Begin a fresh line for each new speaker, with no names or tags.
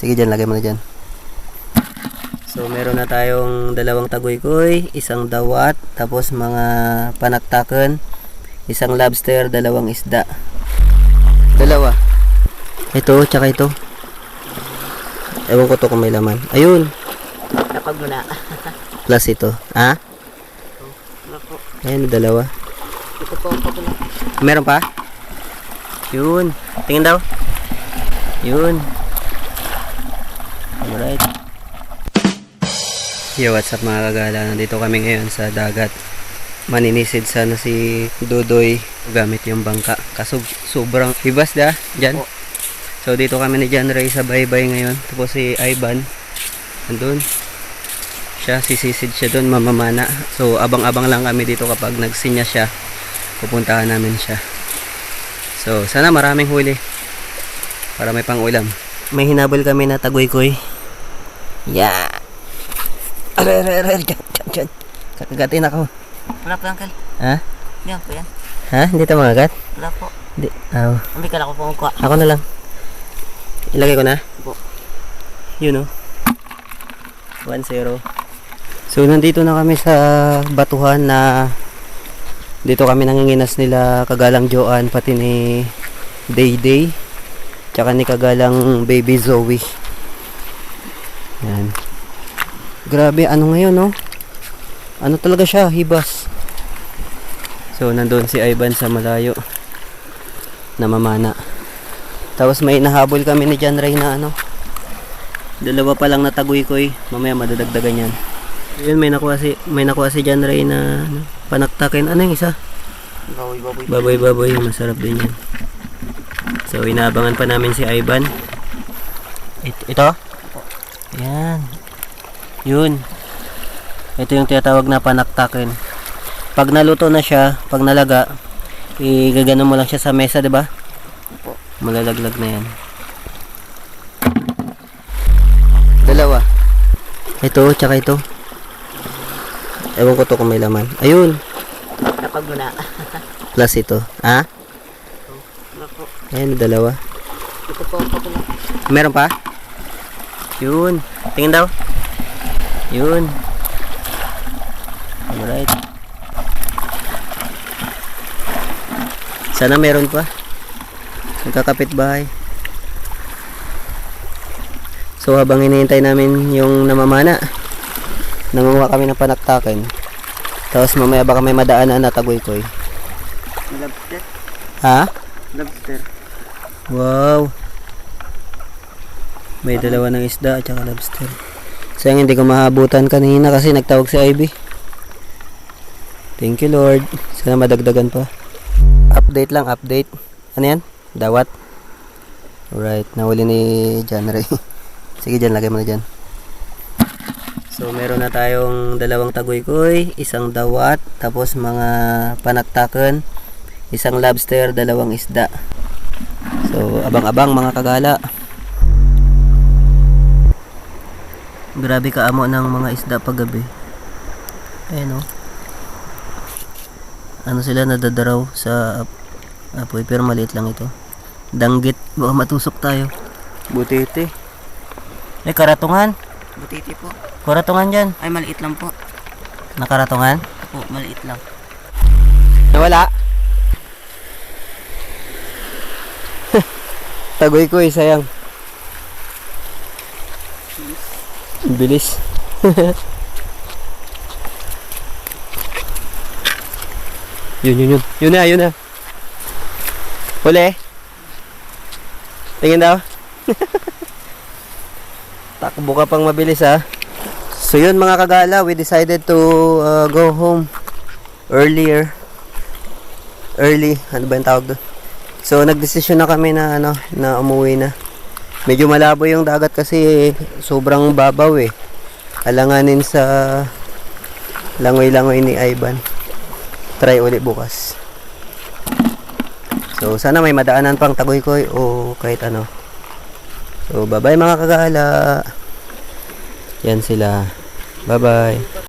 Sige dyan, lagay mo na dyan. So meron na tayong dalawang tagoy-koy, isang dawat, tapos mga panaktaken, isang lobster, dalawang isda. Dalawa. Ito, tsaka ito. Ewan ko to kung may laman. Ayun.
Napag mo na.
Plus ito. Ha? Ayun, dalawa.
Ito po ako na.
Meron pa? Yun. Tingin daw. Yun. Alright. Yo, what's up mga kagala? Nandito kami ngayon sa dagat. Maninisid sana si Dudoy gamit yung bangka. Kaso sobrang hibas da dyan. So dito kami ni John Ray sa baybay ngayon. Tapos si Ivan andun. Siya, sisisid siya doon, mamamana. So abang-abang lang kami dito kapag nagsinya siya. Pupuntahan namin siya. So sana maraming huli para may pang-ulam. May hinabol kami na tagoy-koy. Yeah. Aray, dyan. Kakagatin ako.
Wala po, Uncle.
Ha?
Yan po yan.
Ha? Hindi ito mga agat?
Wala po.
Hindi. Oh.
Hindi ka lang po kuha.
Ako na lang. Ilagay ko na?
Po.
Yun o. 1-0. So nandito na kami sa batuhan na dito kami nanginginas nila Kagalang Joan pati ni Day tsaka ni Kagalang Baby Zoe. Yan. Grabe, ano ngayon no? Ano talaga siya, hibas. So nandun si Ivan sa malayo namamana. Tapos may nahabol kami ni John Ray na ano, dalawa pa lang na tagoy-koy. Mamaya madadagdagan yan. Yun, may nakuha si John Ray na ano, panaktakin. Ano yung isa? Baboy. Masarap din yan. So inaabangan pa namin si Ivan. Ito? Yan. Yun. Ito yung tinatawag na panaktakin. Pag naluto na siya, pag nalaga, igagano mo lang siya sa mesa, 'di ba? Malalaglag na yan. Dalawa. Ito, tsaka ito. Ewan ko to kung may laman. Ayun.
Napag mo na.
Plus ito. Ha?
Wala po.
Ayun, dalawa.
Ito po ako na.
Meron pa? Yun. Tingin daw. Yun. Alright. Sana meron pa. Nagkakapit bahay. So habang hinihintay namin yung namamana, nangunguha kami ng panaktakin. Tapos mamaya baka may madaanan na tagoy-koy.
Lobster.
Ha?
Lobster.
Wow. May dalawa ng isda at saka lobster. Sayang hindi ko mahabutan kanina kasi nagtawag si Ivy. Thank you Lord. Sana madagdagan pa. Update lang, update. Ano yan? Dawat. Alright, nahuli ni John Ray. Sige dyan, lagay mo na dyan. So meron na tayong dalawang tagoy-koy, isang dawat, tapos mga panaktaken, isang lobster, dalawang isda. So abang-abang mga kagala. Grabe kaamo ng mga isda paggabi. Ayan o. Ano sila, nadadaraw sa apoy, pero maliit lang ito. Danggit, baka matusok tayo. Butiti. Ay, karatungan.
Butiti po.
Karatungan dyan.
Ay, maliit lang po.
Nakaratungan?
Po, maliit lang.
Nawala. Tagoy ko sayang. Bilis. Yun. Yun na. Huli. Tingin daw. Takbo ka pang mabilis ha. So yun mga kagala, we decided to go home early. Ano ba yung tawag doon? So nagdesisyon na kami na na umuwi na. Medyo malabo yung dagat kasi sobrang babaw eh. Alanganin sa langoy-langoy ni Ivan. Try ulit bukas. So sana may madaanan pang tagoy-koy o kahit ano. So bye bye mga kagala. Yan sila. Bye bye.